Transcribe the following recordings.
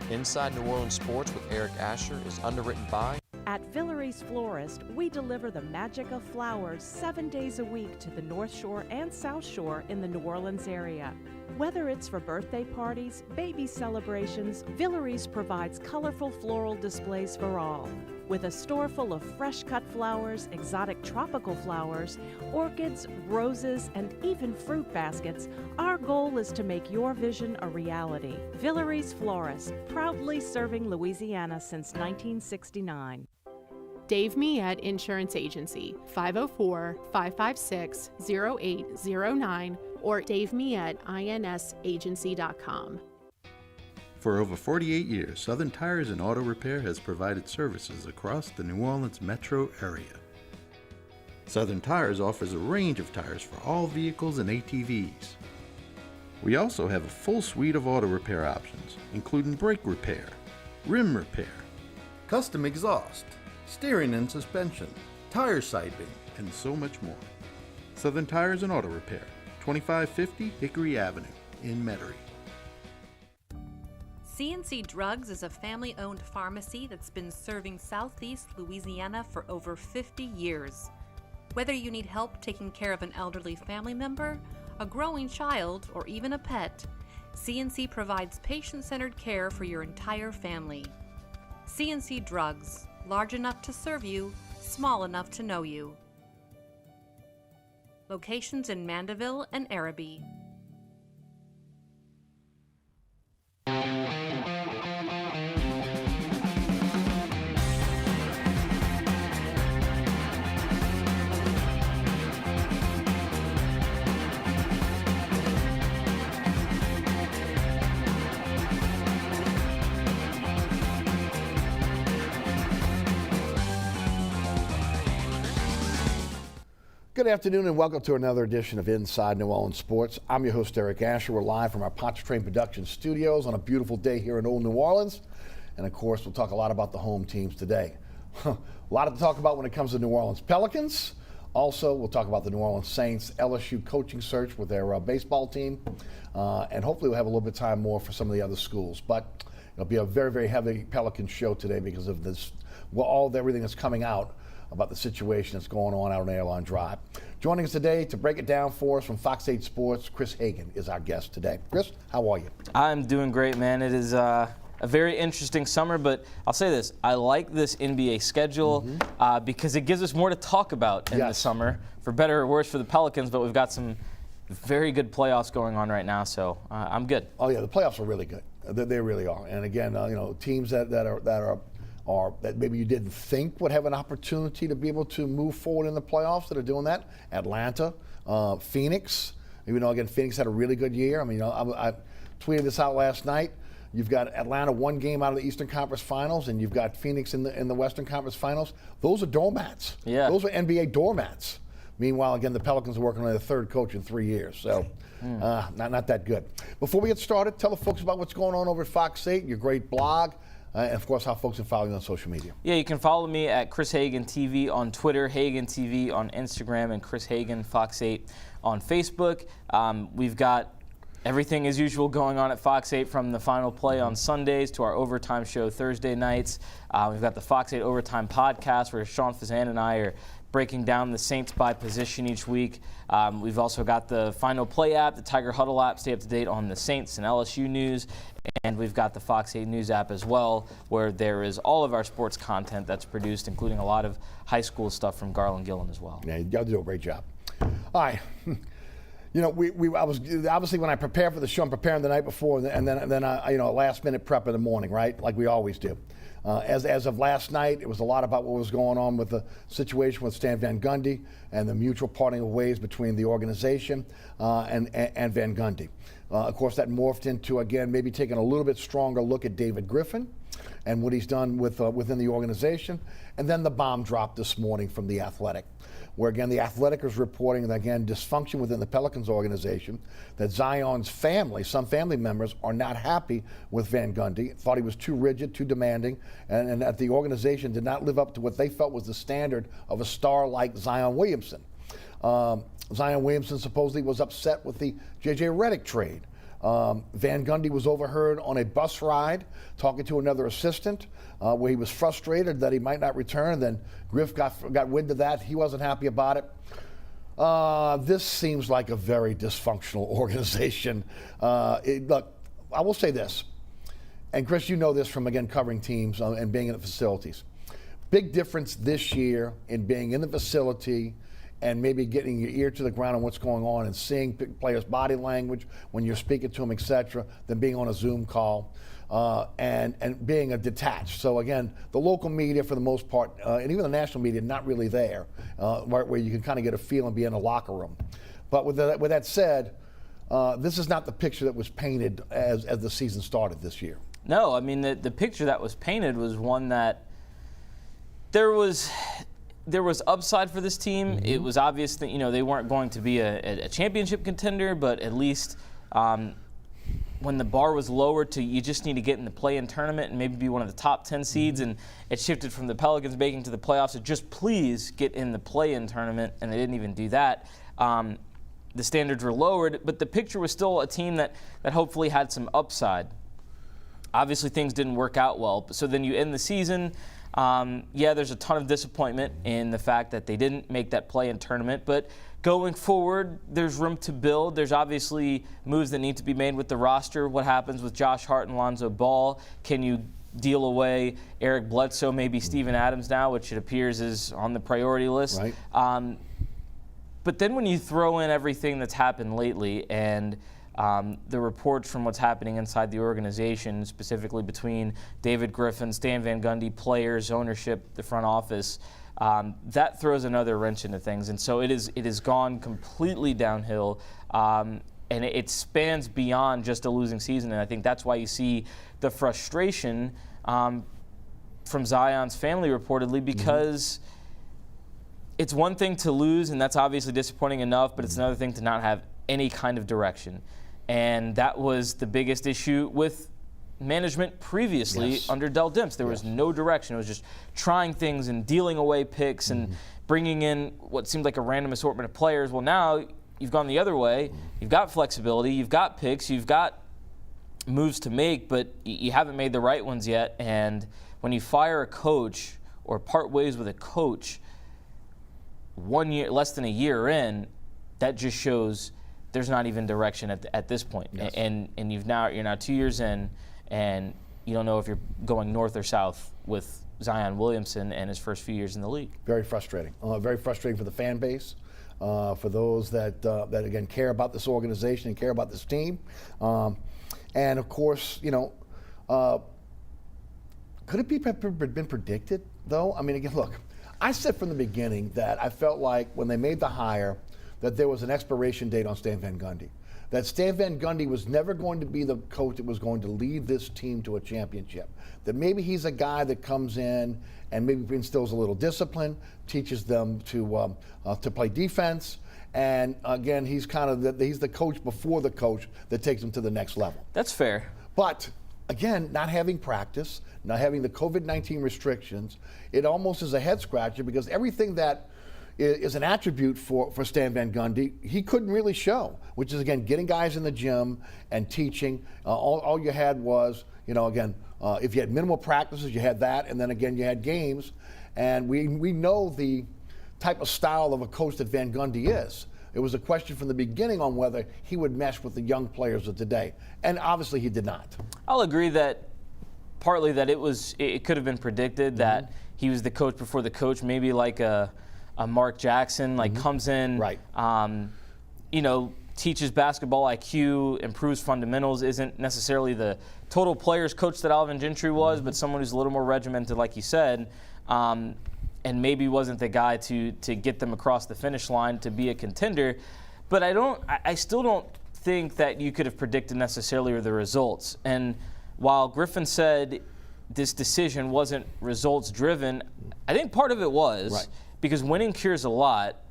Inside New Orleans Sports with Eric Asher is underwritten by... At Villeries Florist, we deliver the magic of flowers 7 days a week to the North Shore and South Shore in the New Orleans area. Whether it's for birthday parties, baby celebrations, Villeries provides colorful floral displays for all. With a store full of fresh-cut flowers, exotic tropical flowers, orchids, roses, and even fruit baskets, our goal is to make your vision a reality. Villeries Florist, proudly serving Louisiana since 1969. Dave Miette Insurance Agency, 504-556-0809 or davemietteINSagency.com. For over 48 years, Southern Tires and Auto Repair has provided services across the New Orleans metro area. Southern Tires offers a range of tires for all vehicles and ATVs. We also have a full suite of auto repair options, including brake repair, rim repair, custom exhaust, steering and suspension, tire siping, and so much more. Southern Tires and Auto Repair, 2550 Hickory Avenue in Metairie. C&C Drugs is a family-owned pharmacy that's been serving Southeast Louisiana for over 50 years. Whether you need help taking care of an elderly family member, a growing child, or even a pet, C&C provides patient-centered care for your entire family. C&C Drugs, large enough to serve you, small enough to know you. Locations in Mandeville and Araby. Good afternoon and welcome to another edition of Inside New Orleans Sports. I'm your host, Eric Asher. We're live from our Pontchartrain Productions studios on a beautiful day here in Old New Orleans. And of course, we'll talk a lot about the home teams today. A lot to talk about when it comes to New Orleans Pelicans. Also, we'll talk about the New Orleans Saints LSU coaching search with their baseball team. And hopefully we'll have a little bit of time more for some of the other schools. But it'll be a very, very heavy Pelican show today because of this, everything that's coming out about the situation that's going on out on Airline Drive. Joining us today to break it down for us from Fox 8 Sports, Chris Hagan is our guest today. Chris, how are you? I'm doing great, man. It is a very interesting summer, but I'll say this. I like this NBA schedule because it gives us more to talk about in the summer, for better or worse for the Pelicans, but we've got some very good playoffs going on right now, so I'm good. Oh, yeah, the playoffs are really good. They really are. And again, teams that maybe you didn't think would have an opportunity to be able to move forward in the playoffs that are doing that. Atlanta, Phoenix. Even though, again, Phoenix had a really good year. I mean, I tweeted this out last night. You've got Atlanta one game out of the Eastern Conference Finals, and you've got Phoenix in the Western Conference Finals. Those are doormats. Yeah. Those are NBA doormats. Meanwhile, again, the Pelicans are working on their third coach in 3 years. So not that good. Before we get started, tell the folks about what's going on over at Fox 8, your great blog. And of course, how folks can follow you on social media. Yeah, you can follow me at Chris Hagan TV on Twitter, Hagan TV on Instagram, and Chris Hagan Fox 8 on Facebook. We've got everything as usual going on at Fox 8, from the final play on Sundays to our overtime show Thursday nights. We've got the Fox 8 Overtime Podcast where Sean Fazan and I are breaking down the Saints by position each week. We've also got the Final Play app, the Tiger Huddle app, stay up to date on the Saints and LSU news. And we've got the Fox 8 News app as well, where there is all of our sports content that's produced, including a lot of high school stuff from Garland Gillen as well. Yeah, y'all do a great job. All right. I was obviously, when I prepare for the show, I'm preparing the night before, and then I last minute prep in the morning, right? Like we always do. As of last night, it was a lot about what was going on with the situation with Stan Van Gundy and the mutual parting of ways between the organization and Van Gundy. Of course, that morphed into, again, maybe taking a little bit stronger look at David Griffin and what he's done within the organization. And then the bomb dropped this morning from The Athletic, where, again, The Athletic is reporting that, again, dysfunction within the Pelicans organization, that Zion's family, some family members, are not happy with Van Gundy, thought he was too rigid, too demanding, and that the organization did not live up to what they felt was the standard of a star like Zion Williamson. Zion Williamson supposedly was upset with the J.J. Redick trade Van Gundy was overheard on a bus ride talking to another assistant where he was frustrated that he might not return. Then Griff got wind of that. He wasn't happy about it. This seems like a very dysfunctional organization. Look, I will say this, and Chris, you know this from, again, covering teams and being in the facilities. Big difference this year in being in the facility and maybe getting your ear to the ground on what's going on and seeing players' body language when you're speaking to them, etc., than being on a Zoom call and being detached. So again, the local media, for the most part, and even the national media, not really there, where you can kind of get a feel and be in a locker room. But with that said, this is not the picture that was painted as the season started this year. No, I mean, the picture that was painted was one that there was upside for this team. Mm-hmm. It was obvious that, they weren't going to be a championship contender, but at least when the bar was lowered to you just need to get in the play-in tournament and maybe be one of the top 10 seeds, and it shifted from the Pelicans making to the playoffs to just please get in the play-in tournament, and they didn't even do that. The standards were lowered, but the picture was still a team that hopefully had some upside. Obviously, things didn't work out well. So then you end the season. There's a ton of disappointment in the fact that they didn't make that play-in tournament. But going forward, there's room to build. There's obviously moves that need to be made with the roster. What happens with Josh Hart and Lonzo Ball? Can you deal away Eric Bledsoe, maybe Steven Adams now, which it appears is on the priority list? Right. But then when you throw in everything that's happened lately and the reports from what's happening inside the organization, specifically between David Griffin, Stan Van Gundy, players, ownership, the front office, that throws another wrench into things. And so it has gone completely downhill, and it spans beyond just a losing season. And I think that's why you see the frustration from Zion's family reportedly, because it's one thing to lose, and that's obviously disappointing enough, but it's another thing to not have any kind of direction. And that was the biggest issue with management previously under Del Dimps. There was no direction. It was just trying things and dealing away picks and bringing in what seemed like a random assortment of players. Well, now you've gone the other way. You've got flexibility. You've got picks. You've got moves to make, but you haven't made the right ones yet. And when you fire a coach or part ways with a coach 1 year, less than a year in, that just shows there's not even direction at this point. Yes. And you're now 2 years in, and you don't know if you're going north or south with Zion Williamson and his first few years in the league. Very frustrating. Very frustrating for the fan base, for those that again care about this organization and care about this team, and of course, could it be been predicted though? I mean, again, look, I said from the beginning that I felt like when they made the hire that there was an expiration date on Stan Van Gundy. That Stan Van Gundy was never going to be the coach that was going to lead this team to a championship. That maybe he's a guy that comes in and maybe instills a little discipline, teaches them to play defense, and again, he's he's the coach before the coach that takes them to the next level. That's fair. But again, not having practice, not having the COVID-19 restrictions, it almost is a head scratcher because everything that is an attribute for Stan Van Gundy he couldn't really show, which is, again, getting guys in the gym and teaching. All you had was, if you had minimal practices, you had that, and then again, you had games. And we know the type of style of a coach that Van Gundy is. It was a question from the beginning on whether he would mesh with the young players of today. And obviously he did not. I'll agree that partly that it could have been predicted that he was the coach before the coach, maybe like a Mark Jackson, comes in, right. Teaches basketball IQ, improves fundamentals, isn't necessarily the total players coach that Alvin Gentry was, but someone who's a little more regimented, like you said, and maybe wasn't the guy to get them across the finish line to be a contender. But I still don't think that you could have predicted necessarily the results. And while Griffin said this decision wasn't results driven, I think part of it was. Right. Because winning cures a lot,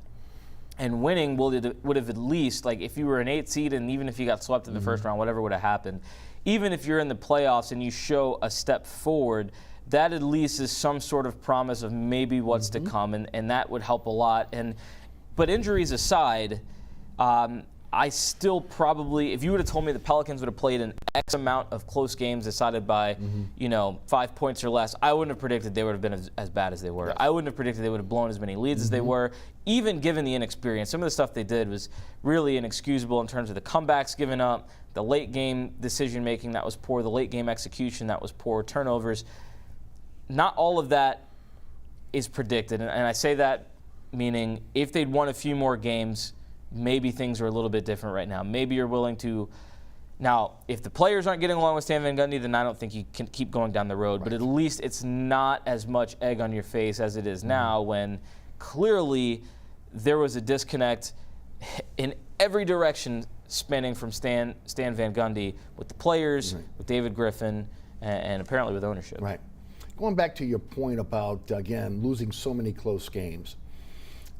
and winning would have at least, like if you were an 8 seed and even if you got swept in the first round, whatever would have happened, even if you're in the playoffs and you show a step forward, that at least is some sort of promise of maybe what's to come, and that would help a lot. But injuries aside, I still probably, if you would have told me the Pelicans would have played an X amount of close games decided by, 5 points or less, I wouldn't have predicted they would have been as bad as they were. Yes. I wouldn't have predicted they would have blown as many leads as they were, even given the inexperience. Some of the stuff they did was really inexcusable in terms of the comebacks given up, the late game decision making that was poor, the late game execution that was poor, turnovers. Not all of that is predicted, and I say that meaning if they'd won a few more games, maybe things are a little bit different right now. Maybe you're willing to. Now, if the players aren't getting along with Stan Van Gundy, then I don't think you can keep going down the road. Right. But at least it's not as much egg on your face as it is now, when clearly there was a disconnect in every direction spanning from Stan Van Gundy with the players, with David Griffin, and apparently with ownership. Right. Going back to your point about, again, losing so many close games.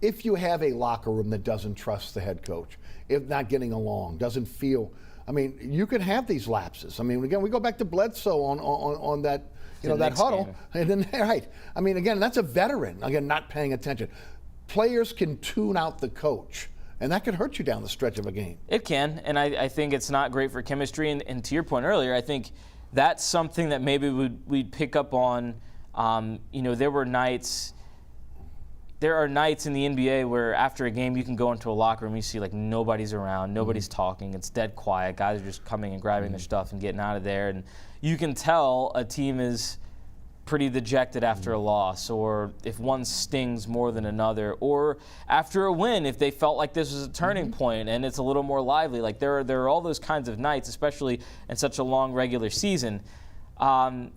If you have a locker room that doesn't trust the head coach, if not getting along, doesn't feel, I mean, you can have these lapses. I mean, again, we go back to Bledsoe on that, that huddle. Game. And then, right. I mean, again, that's a veteran, again, not paying attention. Players can tune out the coach, and that could hurt you down the stretch of a game. It can, and I think it's not great for chemistry. And to your point earlier, I think that's something that maybe we'd pick up on. There are nights in the NBA where after a game you can go into a locker room, you see like nobody's around, nobody's talking, it's dead quiet. Guys are just coming and grabbing their stuff and getting out of there. And you can tell a team is pretty dejected after a loss, or if one stings more than another, or after a win, if they felt like this was a turning point and it's a little more lively. Like there are all those kinds of nights, especially in such a long regular season.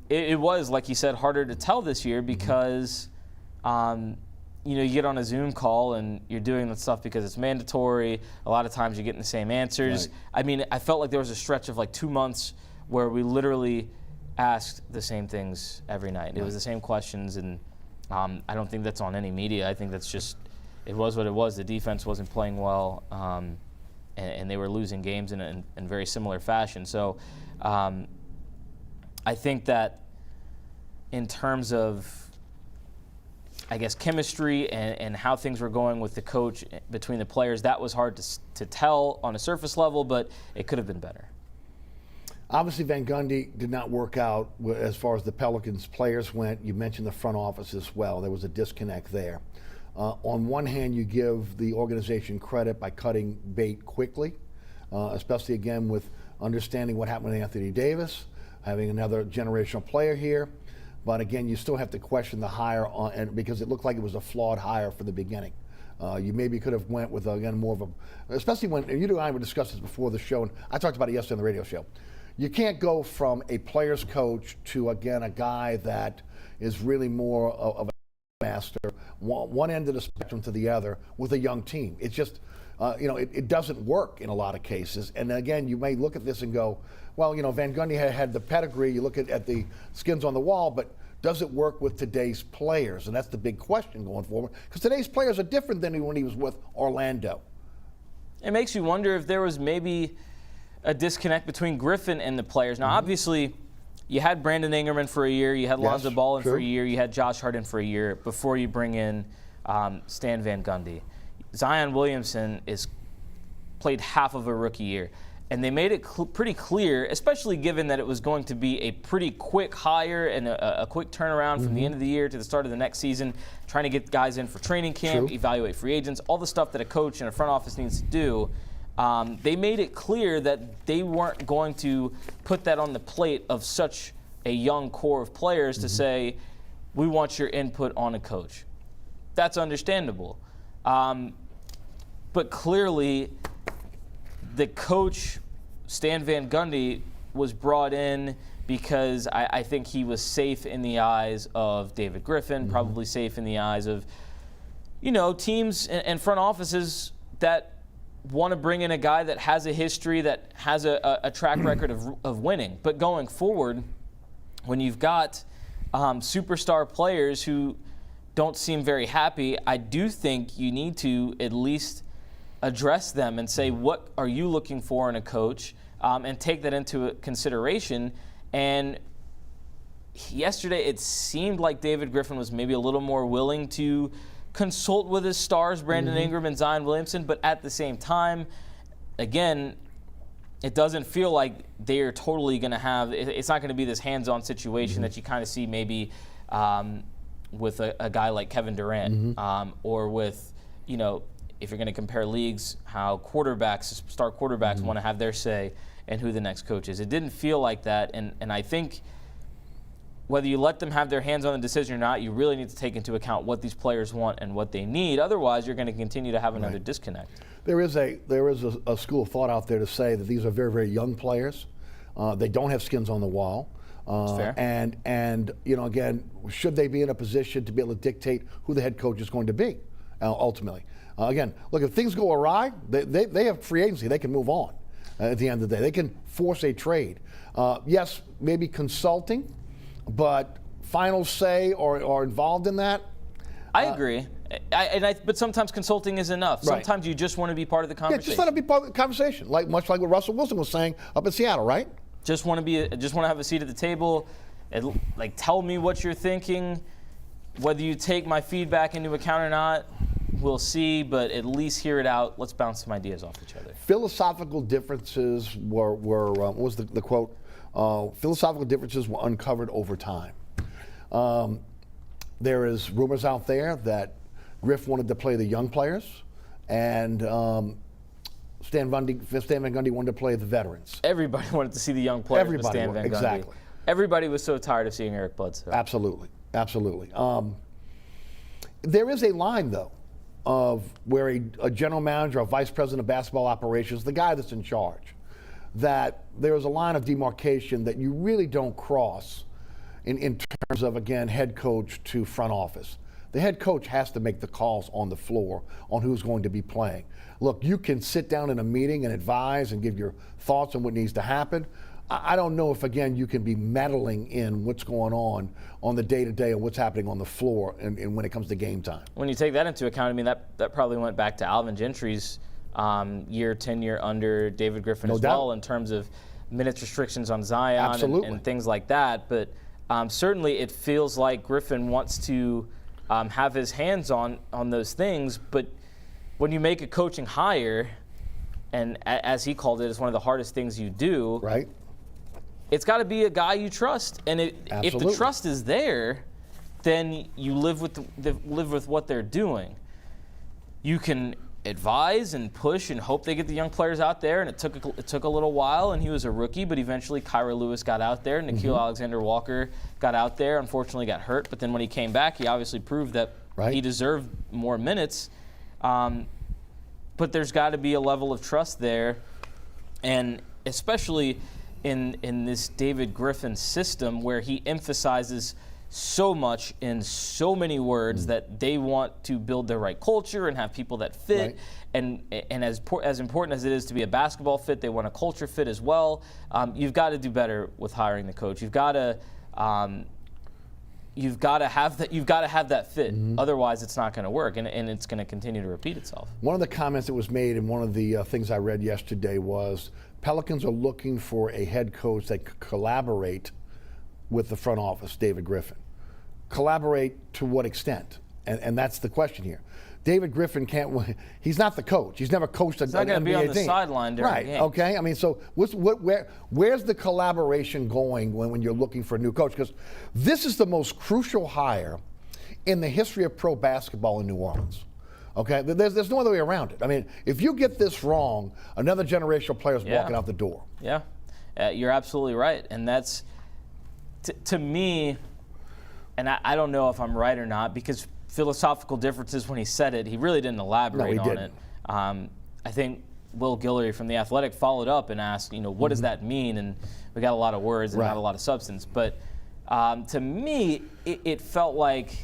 It was, like you said, harder to tell this year because you get on a Zoom call and you're doing that stuff because it's mandatory. A lot of times you're getting the same answers. Right. I mean, I felt like there was a stretch of like 2 months where we literally asked the same things every night. Right. It was the same questions, and I don't think that's on any media. I think that's just, it was what it was. The defense wasn't playing well, and they were losing games in very similar fashion. So I think that in terms of, I guess, chemistry and how things were going with the coach between the players, that was hard to tell on a surface level, but it could have been better. Obviously, Van Gundy did not work out as far as the Pelicans players went. You mentioned the front office as well. There was a disconnect there. On one hand, you give the organization credit by cutting bait quickly, especially, again, with understanding what happened with Anthony Davis, having another generational player here. But again, you still have to question the hire because it looked like it was a flawed hire from the beginning. You maybe could have went with, again, more of a, especially when, and you and I would discuss this before the show, and I talked about it yesterday on the radio show. You can't go from a player's coach to, again, a guy that is really more of a master, one end of the spectrum to the other with a young team. It's just, it doesn't work in a lot of cases. And again, you may look at this and go, well, Van Gundy had the pedigree. You look at the skins on the wall, but does it work with today's players? And that's the big question going forward, because today's players are different than when he was with Orlando. It makes you wonder if there was maybe a disconnect between Griffin and the players. Now, obviously, you had Brandon Ingerman for a year, you had Lonzo Ball for a year, you had Josh Harden for a year before you bring in Stan Van Gundy. Zion Williamson is played half of a rookie year. And they made it pretty clear, especially given that it was going to be a pretty quick hire and a quick turnaround from the end of the year to the start of the next season, trying to get guys in for training camp, evaluate free agents, all the stuff that a coach and a front office needs to do. They made it clear that they weren't going to put that on the plate of such a young core of players to say, we want your input on a coach. That's understandable. But clearly, the coach, Stan Van Gundy, was brought in because I think he was safe in the eyes of David Griffin, probably safe in the eyes of, teams and front offices that want to bring in a guy that has a history, that has a track record of winning. But going forward, when you've got superstar players who don't seem very happy, I do think you need to at least address them and say, what are you looking for in a coach, and take that into consideration. And yesterday, it seemed like David Griffin was maybe a little more willing to consult with his stars, Brandon Ingram and Zion Williamson, but at the same time, again, it doesn't feel like they're totally going to have. It's not going to be this hands-on situation that you kind of see maybe with a guy like Kevin Durant, or with, you know, if you're going to compare leagues, how quarterbacks, star quarterbacks, want to have their say and who the next coach is. It didn't feel like that, and I think whether you let them have their hands on the decision or not, you really need to take into account what these players want and what they need. Otherwise, you're going to continue to have another disconnect. There is a school of thought out there to say that these are very, very young players. They don't have skins on the wall. That's fair. And you know, again, should they be in a position to be able to dictate who the head coach is going to be ultimately? Again, look, if things go awry, they have free agency. They can move on at the end of the day. They can force a trade. Yes, maybe consulting, but final say or involved in that? I agree. But sometimes consulting is enough. Right. Sometimes you just want to be part of the conversation. Yeah, just let it be part of the conversation, much like what Russell Wilson was saying up in Seattle, right? Just want to have a seat at the table, and like tell me what you're thinking. Whether you take my feedback into account or not, we'll see. But at least hear it out. Let's bounce some ideas off each other. Philosophical differences were what was the quote? Philosophical differences were uncovered over time. There is rumors out there that Griff wanted to play the young players, and Stan Van Gundy wanted to play the veterans. Everybody wanted to see the young players with Stan Van Gundy. Exactly. Everybody was so tired of seeing Eric Bledsoe. Absolutely. There is a line, though, of where a general manager, a vice president of basketball operations, the guy that's in charge, that there is a line of demarcation that you really don't cross in terms of, again, head coach to front office. The head coach has to make the calls on the floor on who's going to be playing. Look, you can sit down in a meeting and advise and give your thoughts on what needs to happen. I don't know if, again, you can be meddling in what's going on the day-to-day and what's happening on the floor and when it comes to game time. When you take that into account, I mean, that probably went back to Alvin Gentry's tenure under David Griffin No as doubt. well, in terms of minutes restrictions on Zion and things like that. But certainly it feels like Griffin wants to have his hands on those things. But when you make a coaching hire, and as he called it, it's one of the hardest things you do. Right. It's got to be a guy you trust, and if the trust is there, then you live with what they're doing. You can advise and push and hope they get the young players out there, and it took a little while, and he was a rookie, but eventually Kyra Lewis got out there, Nickeil Alexander-Walker got out there, unfortunately got hurt, but then when he came back, he obviously proved that he deserved more minutes. But there's got to be a level of trust there, and especially in this David Griffin system where he emphasizes so much in so many words that they want to build the right culture and have people that fit. And as important as it is to be a basketball fit, they want a culture fit as well. You've got to do better with hiring the coach. You've got to have that fit. Otherwise, it's not going to work, and it's going to continue to repeat itself. One of the comments that was made in one of the things I read yesterday was Pelicans are looking for a head coach that could collaborate with the front office, David Griffin. Collaborate to what extent? And that's the question here. David Griffin he's not the coach. He's never coached an NBA team. He's not going to be on the sideline during right, games. Okay. I mean, so where's the collaboration going when you're looking for a new coach? Because this is the most crucial hire in the history of pro basketball in New Orleans. Okay, there's no other way around it. I mean, if you get this wrong, another generation of players walking out the door. Yeah, you're absolutely right. And that's, to me, and I don't know if I'm right or not, because philosophical differences when he said it, he really didn't elaborate on it. I think Will Guillory from The Athletic followed up and asked, what does that mean? And we got a lot of words and not a lot of substance. But to me, it felt like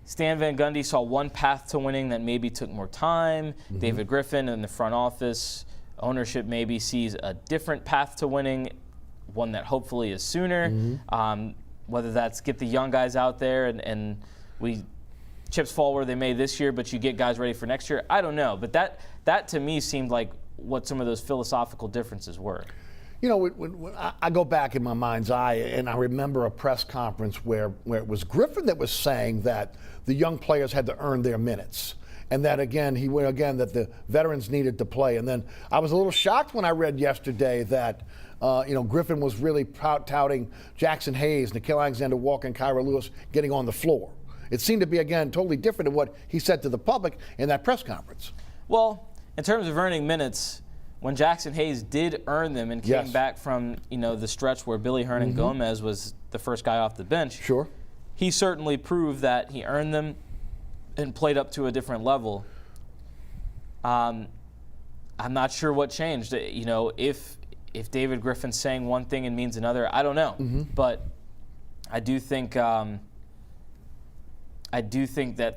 Stan Van Gundy saw one path to winning that maybe took more time. David Griffin in the front office, ownership maybe sees a different path to winning, one that hopefully is sooner. Whether that's get the young guys out there and chips fall where they may this year, but you get guys ready for next year. I don't know, but that to me seemed like what some of those philosophical differences were. When I go back in my mind's eye, and I remember a press conference where it was Griffin that was saying that the young players had to earn their minutes. and that again that the veterans needed to play. And then I was a little shocked when I read yesterday that Griffin was really touting Jackson Hayes, Nickeil Alexander-Walker, and Kyra Lewis getting on the floor. It seemed to be, again, totally different than what he said to the public in that press conference. Well, in terms of earning minutes, when Jackson Hayes did earn them and came back from the stretch where Billy Hernan-Gomez was the first guy off the bench, sure, he certainly proved that he earned them and played up to a different level. I'm not sure what changed. If David Griffin's saying one thing and means another, I don't know. But I do think that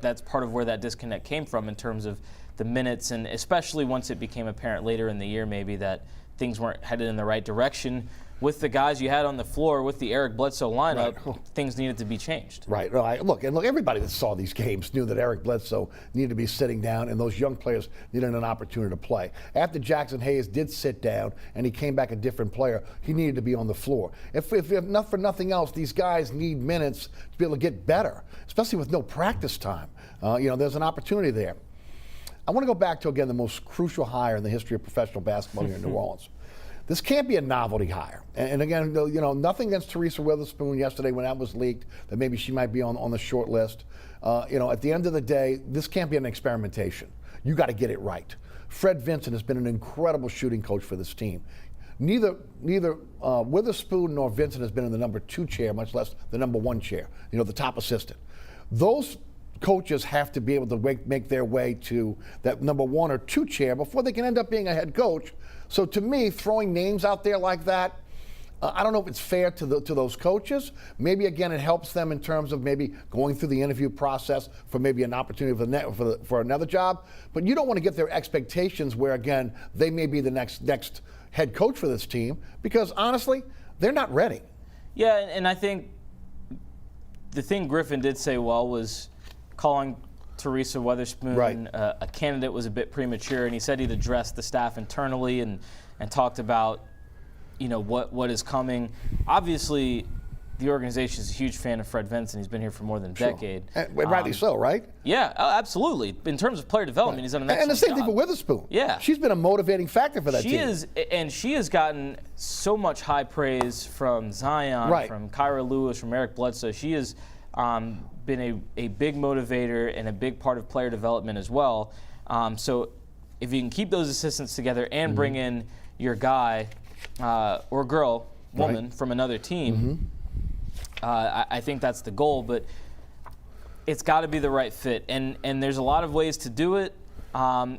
that's part of where that disconnect came from in terms of the minutes, and especially once it became apparent later in the year maybe that things weren't headed in the right direction with the guys you had on the floor with the Eric Bledsoe lineup. Things needed to be changed. Right. Look, everybody that saw these games knew that Eric Bledsoe needed to be sitting down, and those young players needed an opportunity to play. After Jackson Hayes did sit down and he came back a different player, he needed to be on the floor. If not for nothing else, these guys need minutes to be able to get better, especially with no practice time. There's an opportunity there. I want to go back to, again, the most crucial hire in the history of professional basketball here in New Orleans. This can't be a novelty hire. And again, nothing against Teresa Witherspoon yesterday when that was leaked, that maybe she might be on the short list. At the end of the day, this can't be an experimentation. You got to get it right. Fred Vincent has been an incredible shooting coach for this team. Neither Witherspoon nor Vincent has been in the number 2 chair, much less the number 1 chair, the top assistant. Those coaches have to be able to make their way to that number 1 or 2 chair before they can end up being a head coach. So to me, throwing names out there like that, I don't know if it's fair to those coaches. Maybe, again, it helps them in terms of maybe going through the interview process for maybe an opportunity for another job. But you don't want to get their expectations where, again, they may be the next head coach for this team, because honestly, they're not ready. Yeah, and I think the thing Griffin did say well was calling Teresa Witherspoon a candidate was a bit premature, and he said he'd addressed the staff internally and talked about what is coming. Obviously, the organization is a huge fan of Fred Vincent. He's been here for more than a decade. And rightly so, right? Yeah, absolutely. In terms of player development, he's done an excellent job. And the same job. thing for Witherspoon. Yeah. She's been a motivating factor for that team. She has gotten so much high praise from Zion, from Kyra Lewis, from Eric Bledsoe. She has been a big motivator and a big part of player development as well. So if you can keep those assistants together and bring in your guy or girl, woman from another team, I think that's the goal. But it's got to be the right fit. And there's a lot of ways to do it.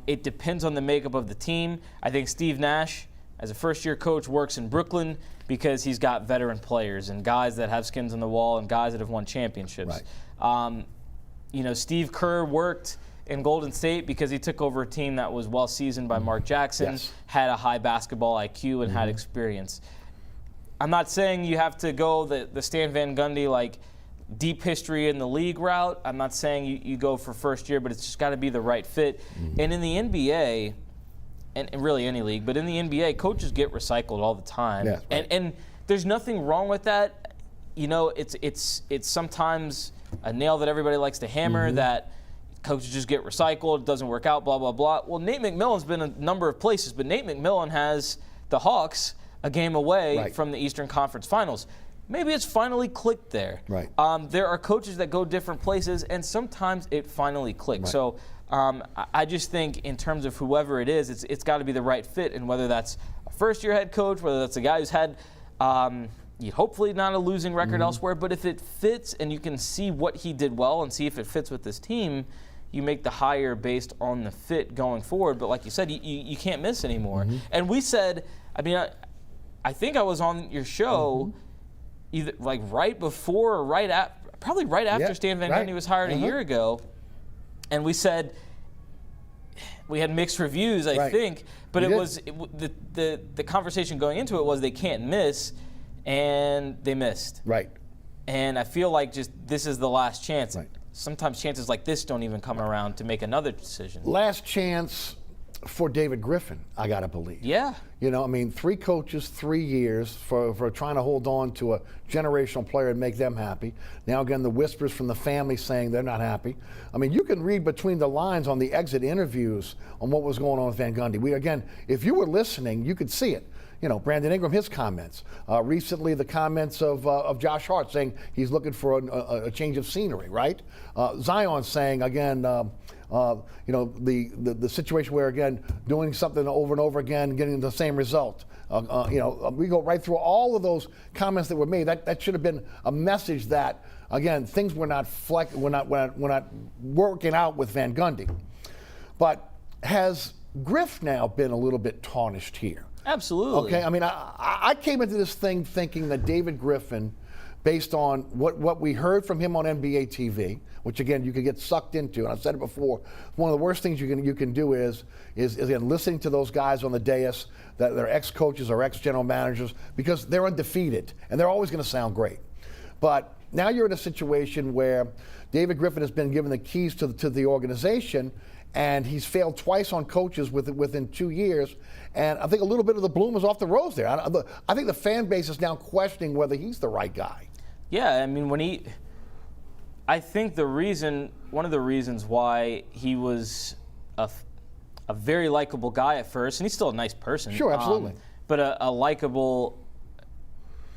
It depends on the makeup of the team. I think Steve Nash, as a first-year coach, works in Brooklyn because he's got veteran players and guys that have skins on the wall and guys that have won championships. Steve Kerr worked in Golden State because he took over a team that was well-seasoned by Mark Jackson, had a high basketball IQ, and had experience. I'm not saying you have to go the Stan Van Gundy, deep history in the league route. I'm not saying you go for first year, but it's just got to be the right fit. And in the NBA, and really any league, but in the NBA, coaches get recycled all the time. And there's nothing wrong with that. It's sometimes a nail that everybody likes to hammer, that coaches just get recycled, doesn't work out, blah, blah, blah. Well, Nate McMillan's been a number of places, but Nate McMillan has the Hawks a game away from the Eastern Conference Finals. Maybe it's finally clicked there. There are coaches that go different places, and sometimes it finally clicks. So I just think in terms of whoever it is, it's got to be the right fit, and whether that's a first-year head coach, whether that's a guy who's had hopefully not a losing record elsewhere, but if it fits and you can see what he did well and see if it fits with this team, you make the hire based on the fit going forward. But like you said, you can't miss anymore. And we said, I think I was on your show either right before or probably right after Stan Van Gundy was hired a year ago, and we said we had mixed reviews, I think, but the conversation going into it was they can't miss, and they missed. And I feel like just this is the last chance. Sometimes chances like this don't even come around to make another decision. Last chance. for David Griffin, I got to believe. Yeah. You know, I mean, 3 coaches, 3 years for trying to hold on to a generational player and make them happy. Now, again, the whispers from the family saying they're not happy. I mean, you can read between the lines on the exit interviews on what was going on with Van Gundy. Again, if you were listening, you could see it. You know, Brandon Ingram, his comments. Recently, the comments of Josh Hart saying he's looking for a change of scenery, right? Zion saying, again, you know, the situation where, again, doing something over and over again, getting the same result. You know, we go right through all of those comments that were made. That should have been a message that, again, things were not working out with Van Gundy. But has Griff now been a little bit tarnished here? Absolutely. Okay, I mean, I came into this thing thinking that David Griffin, based on what we heard from him on NBA TV, which again you could get sucked into, and I've said it before, one of the worst things you can do is again listening to those guys on the dais that they're ex-coaches or ex-general managers, because they're undefeated and they're always going to sound great. But now you're in a situation where David Griffin has been given the keys to the organization, and he's failed twice on coaches within 2 years. And I think a little bit of the bloom is off the rose there. I think the fan base is now questioning whether he's the right guy. Yeah, I mean, I think one of the reasons why he was a very likable guy at first, and he's still a nice person. Sure, absolutely. But a likable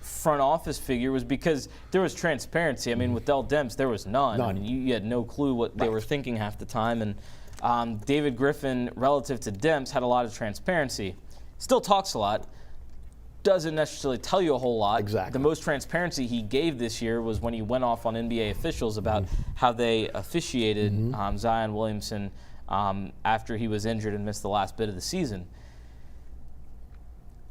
front office figure was because there was transparency. I mean, with Dell Demps, there was none. I mean, you had no clue what they were thinking half the time. And David Griffin, relative to Demps, had a lot of transparency. Still talks a lot. Doesn't necessarily tell you a whole lot. Exactly. The most transparency he gave this year was when he went off on NBA officials about how they officiated Zion Williamson after he was injured and missed the last bit of the season.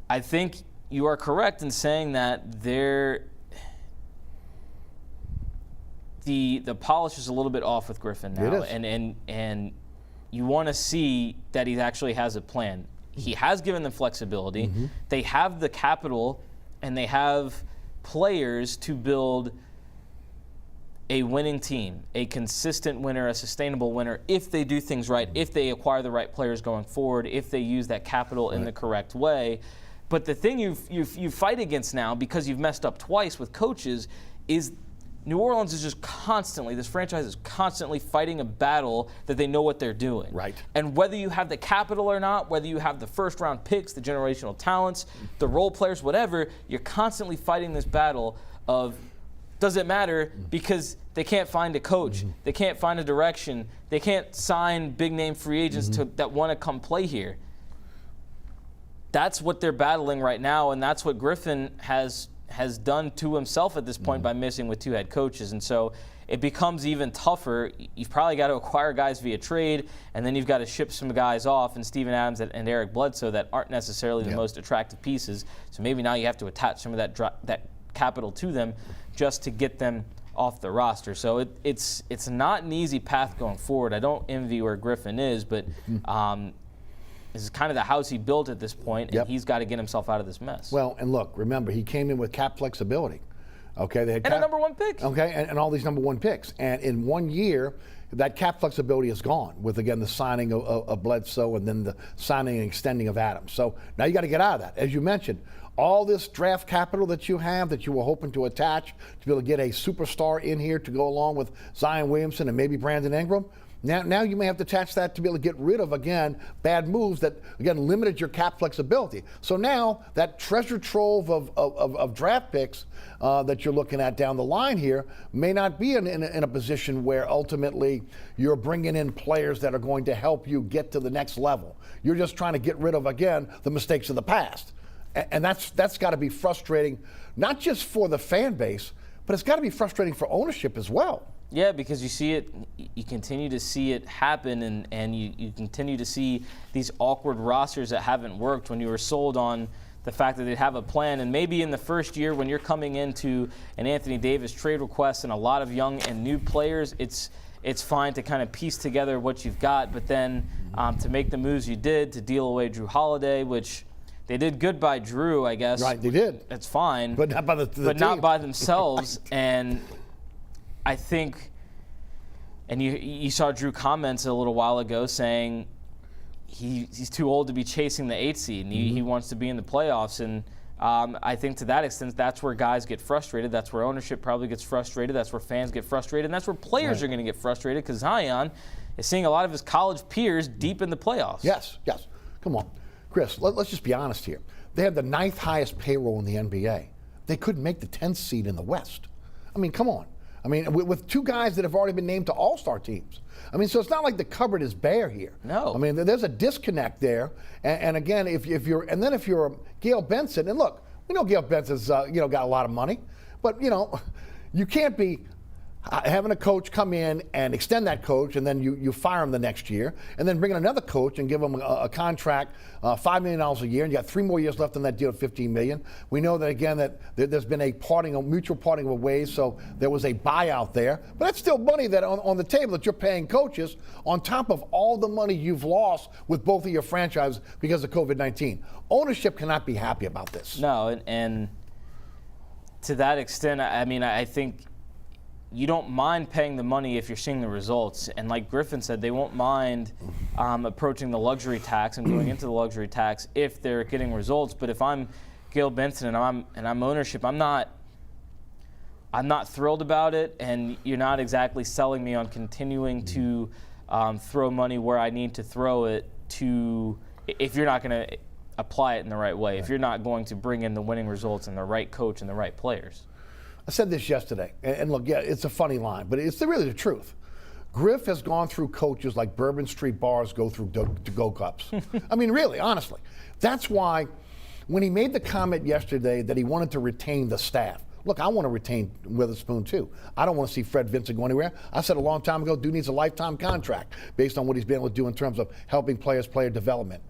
I think you are correct in saying that the polish is a little bit off with Griffin now. It is. And you want to see that he actually has a plan. He has given them flexibility. They have the capital and they have players to build a winning team, a consistent winner, a sustainable winner, if they do things right, if they acquire the right players going forward, if they use that capital in the correct way. But the thing you fight against now, because you've messed up twice with coaches, is New Orleans is just constantly, this franchise is constantly fighting a battle that they know what they're doing. Right. And whether you have the capital or not, whether you have the first-round picks, the generational talents, the role players, whatever, you're constantly fighting this battle of, does it matter? Because they can't find a coach. They can't find a direction. They can't sign big-name free agents that want to come play here. That's what they're battling right now, and that's what Griffin has done to himself at this point by missing with 2 head coaches. And so it becomes even tougher. You've probably got to acquire guys via trade, and then you've got to ship some guys off, and Steven Adams and Eric Bledsoe that aren't necessarily the most attractive pieces. So maybe now you have to attach some of that capital to them just to get them off the roster. So it's not an easy path going forward. I don't envy where Griffin is, but this is kind of the house he built at this point, and he's got to get himself out of this mess. Well, and look, remember, he came in with cap flexibility. Okay, they had and a number 1 pick. Okay, and all these number 1 picks. And in 1 year, that cap flexibility is gone with, again, the signing of Bledsoe and then the signing and extending of Adams. So now you got to get out of that. As you mentioned, all this draft capital that you have that you were hoping to attach to be able to get a superstar in here to go along with Zion Williamson and maybe Brandon Ingram, Now you may have to attach that to be able to get rid of, again, bad moves that, again, limited your cap flexibility. So now that treasure trove of draft picks that you're looking at down the line here may not be in a position where ultimately you're bringing in players that are going to help you get to the next level. You're just trying to get rid of, again, the mistakes of the past. And that's got to be frustrating, not just for the fan base, but it's got to be frustrating for ownership as well. Yeah, because you see it, you continue to see it happen, and you continue to see these awkward rosters that haven't worked when you were sold on the fact that they'd have a plan. And maybe in the first year when you're coming into an Anthony Davis trade request and a lot of young and new players, it's fine to kind of piece together what you've got. But then to make the moves you did, to deal away Drew Holiday, which they did good by Drew, I guess. Right, they did. That's fine. But not by the team. Not by themselves. Right. And I think, and you saw Drew comments a little while ago saying he's too old to be chasing the 8th seed, and he wants to be in the playoffs. And I think to that extent, that's where guys get frustrated. That's where ownership probably gets frustrated. That's where fans get frustrated. And that's where players are going to get frustrated, because Zion is seeing a lot of his college peers deep in the playoffs. Yes. Come on. Chris, let's just be honest here. They had the 9th highest payroll in the NBA. They couldn't make the 10th seed in the West. I mean, come on. I mean, with 2 guys that have already been named to all-star teams. I mean, so it's not like the cupboard is bare here. No. I mean, there's a disconnect there. And again, if you're Gail Benson, and look, we know Gail Benson's got a lot of money, but you can't be having a coach come in and extend that coach, and then you fire him the next year, and then bring in another coach and give him a contract, $5 million a year, and you got 3 more years left on that deal at $15 million. We know that, again, that there's been a mutual parting of ways, so there was a buyout there. But that's still money that on the table that you're paying coaches on top of all the money you've lost with both of your franchises because of COVID-19. Ownership cannot be happy about this. No, and to that extent, I mean, I think you don't mind paying the money if you're seeing the results. And like Griffin said, they won't mind approaching the luxury tax and going into the luxury tax if they're getting results. But if I'm Gail Benson and I'm ownership, I'm not thrilled about it, and you're not exactly selling me on continuing to throw money where I need to throw it if you're not going to apply it in the right way, if you're not going to bring in the winning results and the right coach and the right players. I said this yesterday, and look, yeah, it's a funny line, but it's really the truth. Griff has gone through coaches like Bourbon Street bars go through to-go cups. I mean, really, honestly. That's why when he made the comment yesterday that he wanted to retain the staff, look, I want to retain Witherspoon too. I don't want to see Fred Vincent go anywhere. I said a long time ago, dude needs a lifetime contract based on what he's been able to do in terms of helping player development.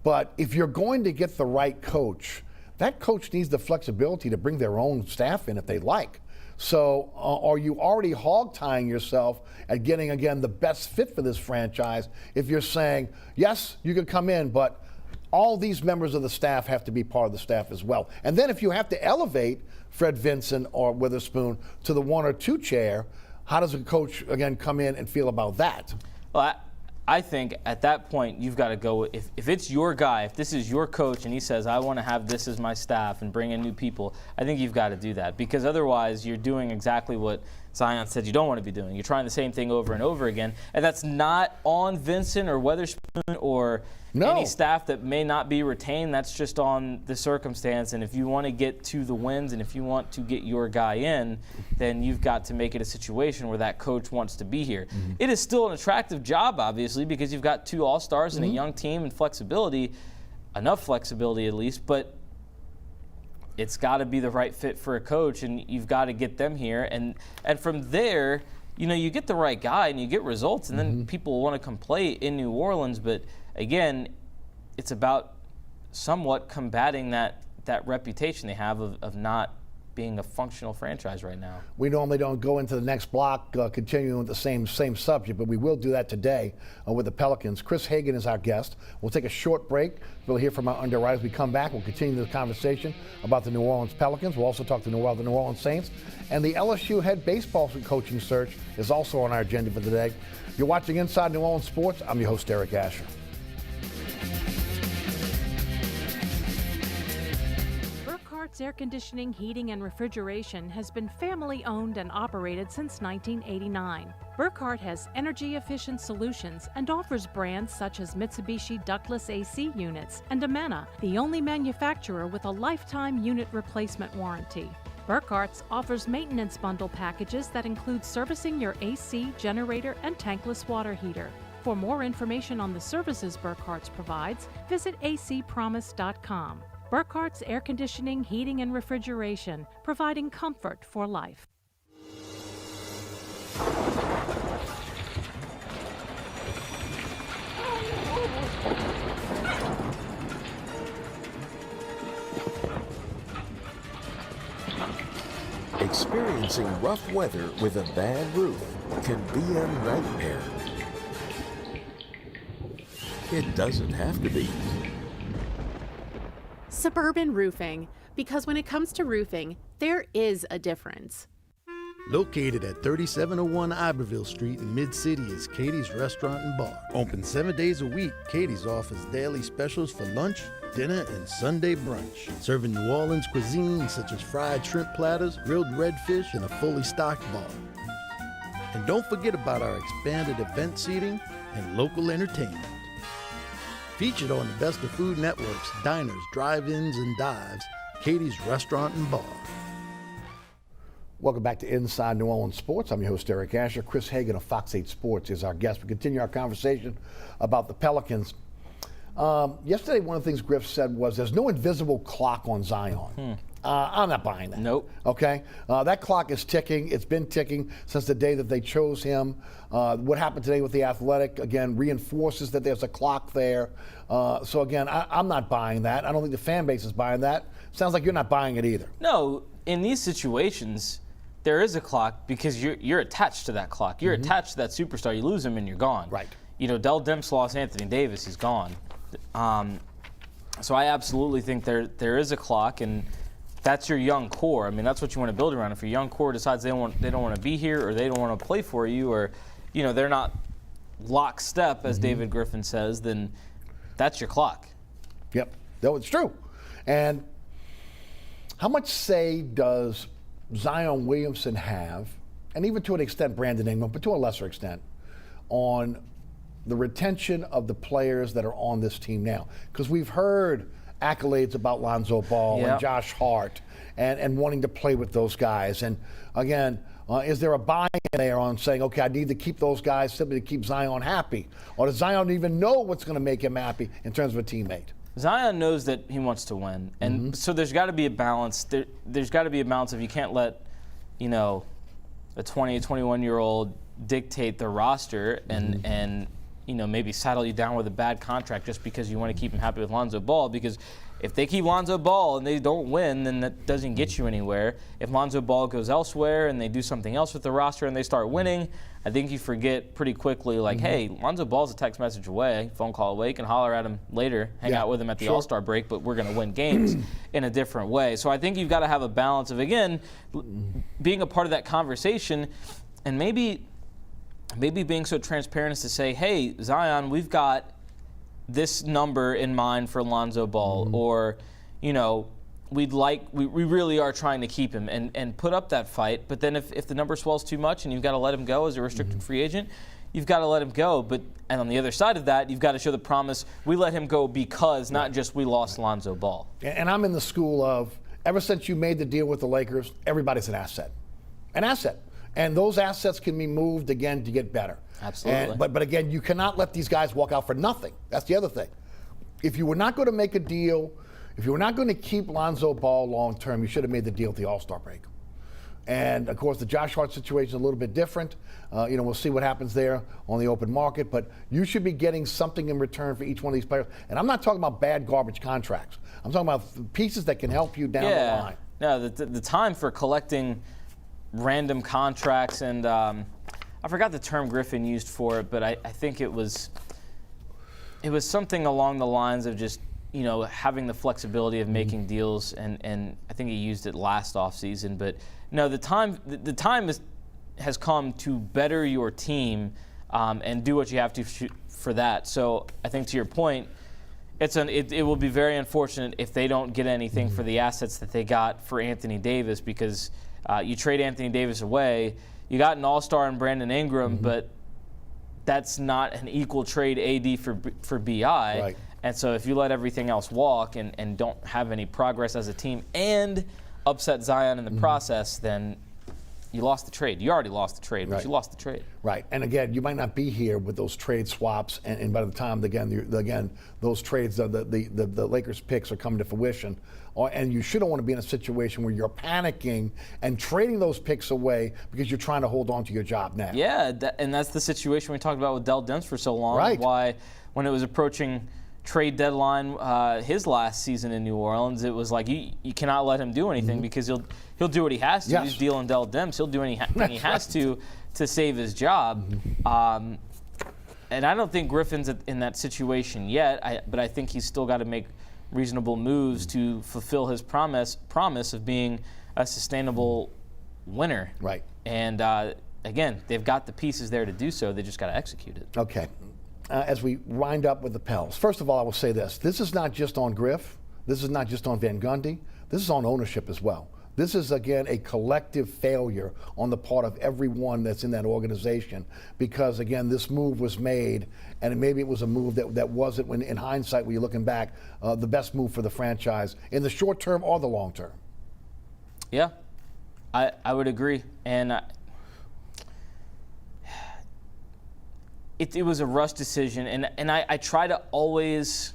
But if you're going to get the right coach, that coach needs the flexibility to bring their own staff in if they like. So are you already hog-tying yourself at getting, again, the best fit for this franchise if you're saying, yes, you can come in, but all these members of the staff have to be part of the staff as well. And then if you have to elevate Fred Vincent or Witherspoon to the 1 or 2 chair, how does a coach, again, come in and feel about that? Well, I think at that point you've got to go, if it's your guy, if this is your coach and he says, I want to have this as my staff and bring in new people, I think you've got to do that, because otherwise you're doing exactly what Zion said you don't want to be doing. You're trying the same thing over and over again, and that's not on Vincent or Witherspoon or any staff that may not be retained. That's just on the circumstance, and if you want to get to the wins and if you want to get your guy in, then you've got to make it a situation where that coach wants to be here. Mm-hmm. It is still an attractive job, obviously, because you've got 2 all-stars and a young team and flexibility, enough flexibility at least, but it's got to be the right fit for a coach, and you've got to get them here. And from there, you get the right guy and you get results, and then people will want to come play in New Orleans. But again, it's about somewhat combating that reputation they have of not being a functional franchise right now. We normally don't go into the next block continuing with the same subject, but we will do that today with the Pelicans. Chris Hagan is our guest. We'll take a short break. We'll hear from our underwriters. We come back, we'll continue the conversation about the New Orleans Pelicans. We'll also talk to the New Orleans Saints. And the LSU head baseball coaching search is also on our agenda for today. You're watching Inside New Orleans Sports. I'm your host, Eric Asher. Air Conditioning, Heating, and Refrigeration has been family-owned and operated since 1989. Burkhardt has energy-efficient solutions and offers brands such as Mitsubishi ductless AC units and Amana, the only manufacturer with a lifetime unit replacement warranty. Burkhardt's offers maintenance bundle packages that include servicing your AC, generator, and tankless water heater. For more information on the services Burkhardt's provides, visit acpromise.com. Burkhardt's Air Conditioning, Heating, and Refrigeration, providing comfort for life. Experiencing rough weather with a bad roof can be a nightmare. It doesn't have to be. Suburban Roofing, because when it comes to roofing, there is a difference. Located at 3701 Iberville Street in Mid-City is Katie's Restaurant and Bar. Open 7 days a week, Katie's offers daily specials for lunch, dinner, and Sunday brunch. Serving New Orleans cuisine such as fried shrimp platters, grilled redfish, and a fully stocked bar. And don't forget about our expanded event seating and local entertainment. Featured on the Best of Food Network's diners, drive-ins, and dives, Katie's Restaurant and Bar. Welcome back to Inside New Orleans Sports. I'm your host, Eric Asher. Chris Hagan of Fox 8 Sports is our guest. We continue our conversation about the Pelicans. Yesterday, one of the things Griff said was there's no invisible clock on Zion. I'm not buying that. Nope. Okay? That clock is ticking. It's been ticking since the day that they chose him. What happened today with the Athletic, again, reinforces that there's a clock there. So, again, I'm not buying that. I don't think the fan base is buying that. Sounds like you're not buying it either. No, in these situations, there is a clock because you're attached to that clock. You're attached to that superstar. You lose him and you're gone. Right. You know, Dell Demps lost Anthony Davis. He's gone. So I absolutely think there is a clock, and that's your young core. I mean, that's what you want to build around. If your young core decides they don't want to be here, or they don't want to play for you, or they're not lockstep, as David Griffin says, then that's your clock. Yep. No, it's true. And how much say does Zion Williamson have, and even to an extent Brandon Ingram, but to a lesser extent, on the retention of the players that are on this team now? Because we've heard accolades about Lonzo Ball and Josh Hart and wanting to play with those guys. And again, is there a buy-in there on saying, okay, I need to keep those guys simply to keep Zion happy? Or does Zion even know what's going to make him happy in terms of a teammate? Zion knows that he wants to win, and so there's got to be a balance. There's got to be a balance if you can't let, a 20, 21-year-old dictate the roster and maybe saddle you down with a bad contract just because you want to keep him happy with Lonzo Ball. Because if they keep Lonzo Ball and they don't win, then that doesn't get you anywhere. If Lonzo Ball goes elsewhere and they do something else with the roster and they start winning, I think you forget pretty quickly, like, hey, Lonzo Ball's a text message away, phone call away. You can holler at him later, hang out with him at the All-Star break, but we're going to win games in a different way. So I think you've got to have a balance of, again, being a part of that conversation and maybe being so transparent as to say, hey, Zion, we've got this number in mind for Lonzo Ball, or, we really are trying to keep him and put up that fight. But then if the number swells too much and you've got to let him go as a restricted free agent, you've got to let him go. And on the other side of that, you've got to show the promise we let him go because, not just we lost Lonzo Ball. And I'm in the school of, ever since you made the deal with the Lakers, everybody's an asset. An asset. And those assets can be moved again to get better. Absolutely. But again, you cannot let these guys walk out for nothing. That's the other thing. If you were not going to make a deal, if you were not going to keep Lonzo Ball long term, you should have made the deal at the All-Star break. And of course, the Josh Hart situation is a little bit different. We'll see what happens there on the open market. But you should be getting something in return for each one of these players. And I'm not talking about bad garbage contracts. I'm talking about pieces that can help you down the line. No, the time for collecting random contracts and I forgot the term Griffin used for it, but I think it was something along the lines of just having the flexibility of making deals, and I think he used it last offseason. But no, the time has come to better your team and do what you have to for that. So I think to your point, it will be very unfortunate if they don't get anything for the assets that they got for Anthony Davis, because you trade Anthony Davis away. You got an all-star in Brandon Ingram, but that's not an equal trade AD for BI. Right. And so if you let everything else walk and don't have any progress as a team and upset Zion in the process, then you lost the trade. You already lost the trade, but you lost the trade. Right. And again, you might not be here with those trade swaps, and by the time again those trades, the Lakers picks are coming to fruition, and you shouldn't want to be in a situation where you're panicking and trading those picks away because you're trying to hold on to your job now. Yeah, and that's the situation we talked about with Dell Demps for so long. Right. Why, when it was approaching trade deadline his last season in New Orleans, it was like you cannot let him do anything because he'll do what he has to. Yes. He's dealing Dell Demps. He'll do anything he has to save his job. And I don't think Griffin's in that situation yet, but I think he's still got to make reasonable moves to fulfill his promise of being a sustainable winner. Right. And again, they've got the pieces there to do so. They just got to execute it. Okay. As we wind up with the Pels, first of all, I will say this. This is not just on Griff. This is not just on Van Gundy. This is on ownership as well. This is, again, a collective failure on the part of everyone that's in that organization because, again, this move was made, and maybe it was a move that wasn't, when in hindsight, when you're looking back, the best move for the franchise in the short term or the long term. Yeah, I would agree. And it was a rush decision, and I try to always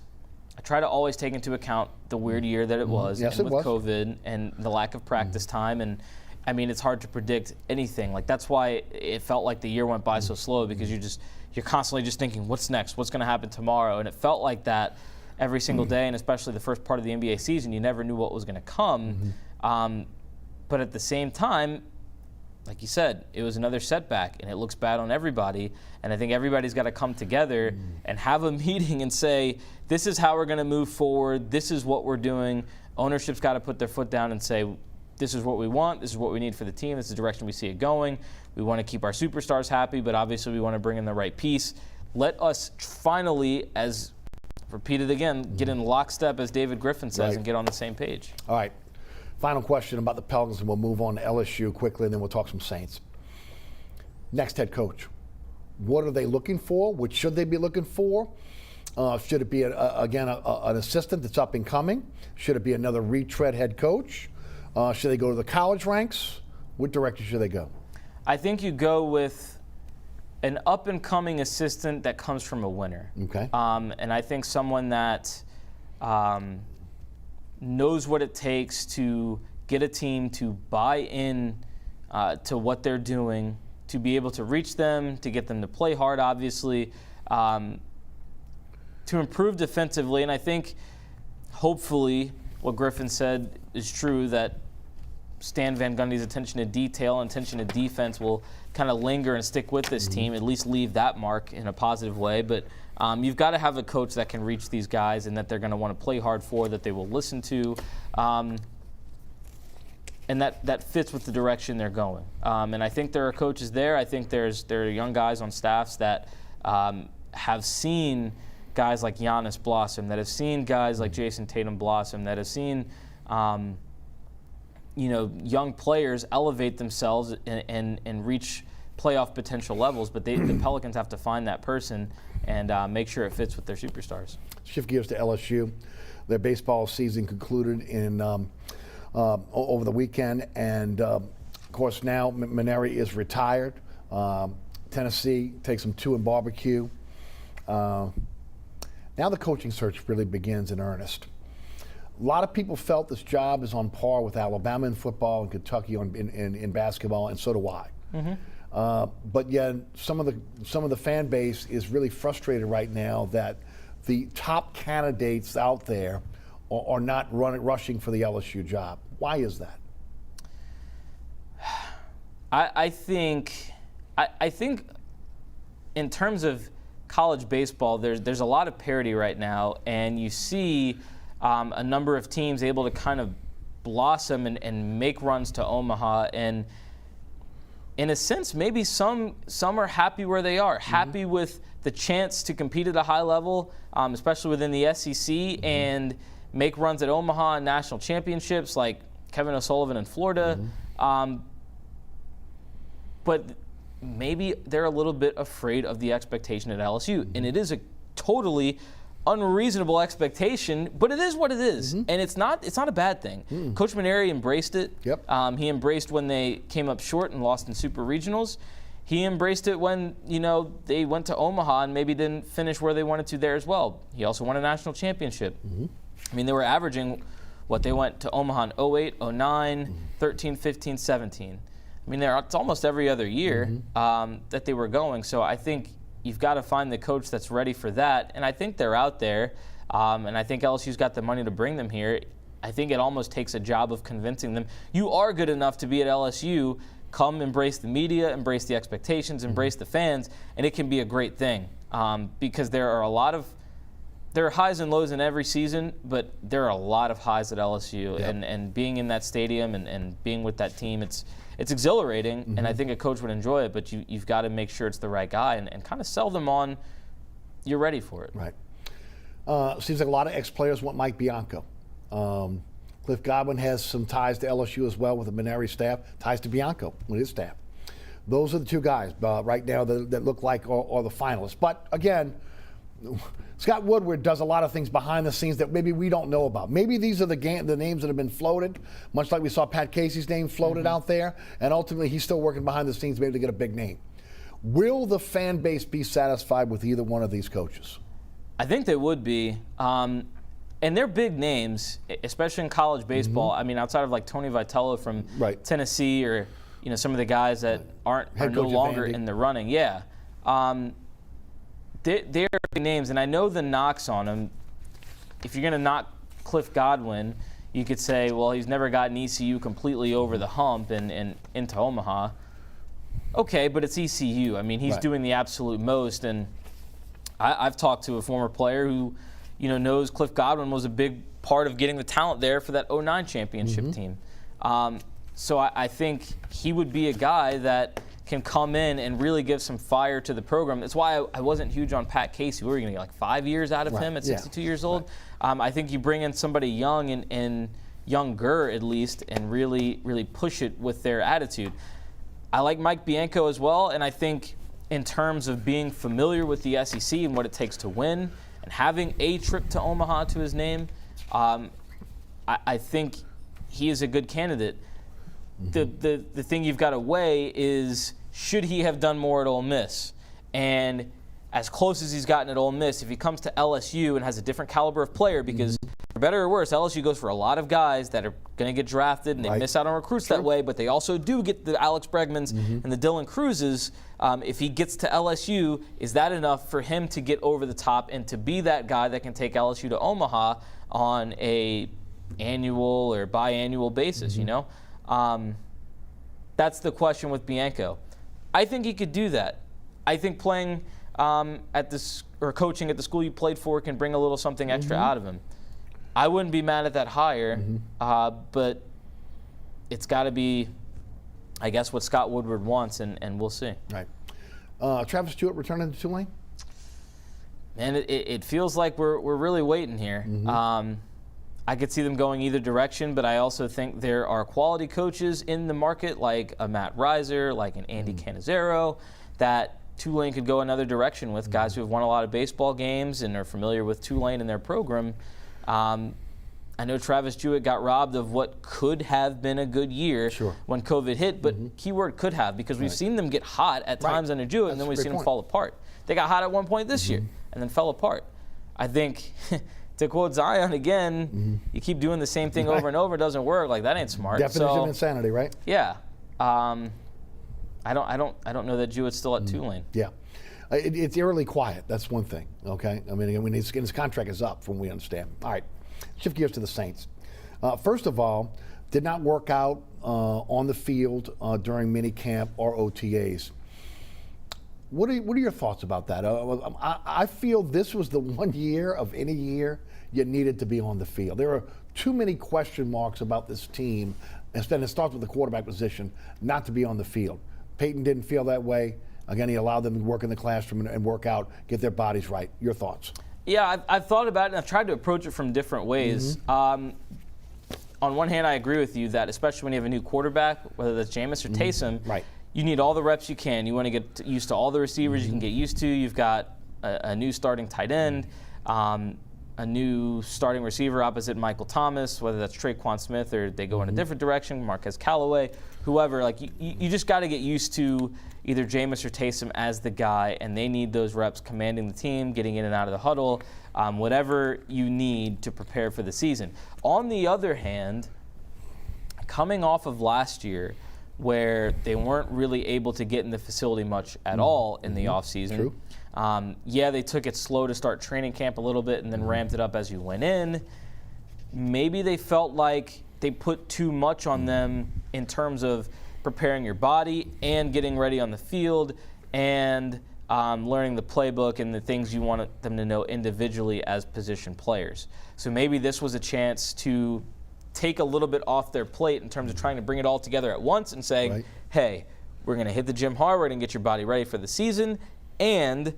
take into account the weird year that it was, Yes, and it with was. COVID and the lack of practice time. And I mean, it's hard to predict anything. Like, that's why it felt like the year went by so slow, because you're constantly just thinking, what's next? What's going to happen tomorrow? And it felt like that every single day, and especially the first part of the NBA season, you never knew what was going to come. But at the same time, like you said, it was another setback, and it looks bad on everybody. And I think everybody's got to come together and have a meeting and say, this is how we're going to move forward. This is what we're doing. Ownership's got to put their foot down and say, this is what we want. This is what we need for the team. This is the direction we see it going. We want to keep our superstars happy, but obviously we want to bring in the right piece. Let us finally, as repeated again, get in lockstep, as David Griffin says, and get on the same page. All right. Final question about the Pelicans, and we'll move on to LSU quickly, and then we'll talk some Saints. Next head coach. What are they looking for? What should they be looking for? Should it be, again, an assistant that's up and coming? Should it be another retread head coach? Should they go to the college ranks? What direction should they go? I think you go with an up-and-coming assistant that comes from a winner. Okay. And I think someone that knows what it takes to get a team to buy in to what they're doing, to be able to reach them, to get them to play hard, obviously, to improve defensively. And I think, hopefully, what Griffin said is true, that Stan Van Gundy's attention to detail and attention to defense will kind of linger and stick with this team, at least leave that mark in a positive way. But you've got to have a coach that can reach these guys and that they're going to want to play hard for, that they will listen to, and that fits with the direction they're going. And I think there are coaches there. I think there are young guys on staffs that have seen guys like Giannis blossom, that have seen guys like Jason Tatum blossom, that have seen young players elevate themselves and reach playoff potential levels. But the Pelicans have to find that person and make sure it fits with their superstars. Shift gears to LSU. Their baseball season concluded in over the weekend, and of course now Maneri is retired. Tennessee takes him 2 in barbecue. Now the coaching search really begins in earnest. A lot of people felt this job is on par with Alabama in football and Kentucky in basketball, and so do I. But yet some of the fan base is really frustrated right now that the top candidates out there are not rushing for the LSU job. Why is that? I think in terms of college baseball, there's a lot of parity right now, and you see a number of teams able to kind of blossom and make runs to Omaha. And in a sense, maybe some are happy where they are, happy with the chance to compete at a high level, especially within the SEC, and make runs at Omaha and national championships like Kevin O'Sullivan in Florida. But maybe they're a little bit afraid of the expectation at LSU. And it is a totally unreasonable expectation, but it is what it is. And it's not a bad thing. Coach Maneri embraced it. Yep. He embraced when they came up short and lost in super regionals. He embraced it when, they went to Omaha and maybe didn't finish where they wanted to there as well. He also won a national championship. I mean, they were averaging they went to Omaha in 08, 09, 13, 15, 17. I mean, it's almost every other year that they were going. So I think you've got to find the coach that's ready for that. And I think they're out there. And I think LSU's got the money to bring them here. I think it almost takes a job of convincing them, you are good enough to be at LSU. Come embrace the media, embrace the expectations, embrace the fans, and it can be a great thing. Because there are a lot of there are highs and lows in every season, but there are a lot of highs at LSU. Yep. And being in that stadium and being with that team, it's exhilarating, and I think a coach would enjoy it, but you've got to make sure it's the right guy and kind of sell them on you're ready for it. Right. Seems like a lot of ex-players want Mike Bianco. Cliff Godwin has some ties to LSU as well with the Maneri staff, ties to Bianco with his staff. Those are the two guys right now that look like are the finalists. But again, Scott Woodward does a lot of things behind the scenes that maybe we don't know about. Maybe these are the names that have been floated, much like we saw Pat Casey's name floated out there, and ultimately he's still working behind the scenes maybe to get a big name. Will the fan base be satisfied with either one of these coaches? I think they would be. And they're big names, especially in college baseball. I mean, outside of like Tony Vitello from Tennessee or some of the guys that are no longer in the running. Yeah. They're big names, and I know the knocks on them. If you're going to knock Cliff Godwin, you could say, well, he's never gotten ECU completely over the hump and into Omaha. Okay, but it's ECU. I mean, he's doing the absolute most, and I've talked to a former player who, knows Cliff Godwin was a big part of getting the talent there for that 2009 championship team. So I think he would be a guy that can come in and really give some fire to the program. That's why I wasn't huge on Pat Casey. We were going to get like 5 years out of him at 62 years old. I think you bring in somebody young and younger at least and really, really push it with their attitude. I like Mike Bianco as well, and I think in terms of being familiar with the SEC and what it takes to win and having a trip to Omaha to his name, I think he is a good candidate. The thing you've got to weigh is, should he have done more at Ole Miss? And as close as he's gotten at Ole Miss, if he comes to LSU and has a different caliber of player, because for better or worse, LSU goes for a lot of guys that are going to get drafted, and they miss out on recruits that way, but they also do get the Alex Bregmans and the Dylan Cruzes. If he gets to LSU, is that enough for him to get over the top and to be that guy that can take LSU to Omaha on a annual or biannual basis, That's the question with Bianco. I think he could do that. I think playing coaching at the school you played for can bring a little something extra out of him. I wouldn't be mad at that hire, but it's got to be, I guess, what Scott Woodward wants, and we'll see. Right. Travis Stewart returning to Tulane? Man, it feels like we're really waiting here. I could see them going either direction, but I also think there are quality coaches in the market, like a Matt Reiser, like an Andy Cannizaro, that Tulane could go another direction with, guys who have won a lot of baseball games and are familiar with Tulane and their program. I know Travis Jewett got robbed of what could have been a good year when COVID hit, but keyword could have, because we've seen them get hot at times under Jewett, and then we've seen them fall apart. They got hot at one point this year and then fell apart. I think, to quote Zion again, you keep doing the same thing over and over, it doesn't work. Like, that ain't smart. Definition of insanity, right? Yeah. I don't know that Jewett's still at Tulane. Yeah. It's eerily quiet. That's one thing, okay? I mean, his contract is up, from what we understand. All right, shift gears to the Saints. First of all, did not work out on the field during minicamp or OTAs. What are your thoughts about that? I feel this was the 1 year of any year you needed to be on the field. There are too many question marks about this team, and it starts with the quarterback position, not to be on the field. Peyton didn't feel that way. Again, he allowed them to work in the classroom and work out, get their bodies right. Your thoughts? Yeah, I've thought about it, and I've tried to approach it from different ways. On one hand, I agree with you that, especially when you have a new quarterback, whether that's Jameis or Taysom, you need all the reps you can. You want to get used to all the receivers you can get used to. You've got a new starting tight end, a new starting receiver opposite Michael Thomas, whether that's Traquan Smith or they go in a different direction, Marquez Callaway, whoever. Like, you just got to get used to either Jameis or Taysom as the guy, and they need those reps commanding the team, getting in and out of the huddle, whatever you need to prepare for the season. On the other hand, coming off of last year, where they weren't really able to get in the facility much at all in the offseason. Yeah, they took it slow to start training camp a little bit and then ramped it up as you went in. Maybe they felt like they put too much on them in terms of preparing your body and getting ready on the field and learning the playbook and the things you want them to know individually as position players. So maybe this was a chance to take a little bit off their plate in terms of trying to bring it all together at once and saying, hey, we're going to hit the gym hard, we're going to get your body ready for the season, and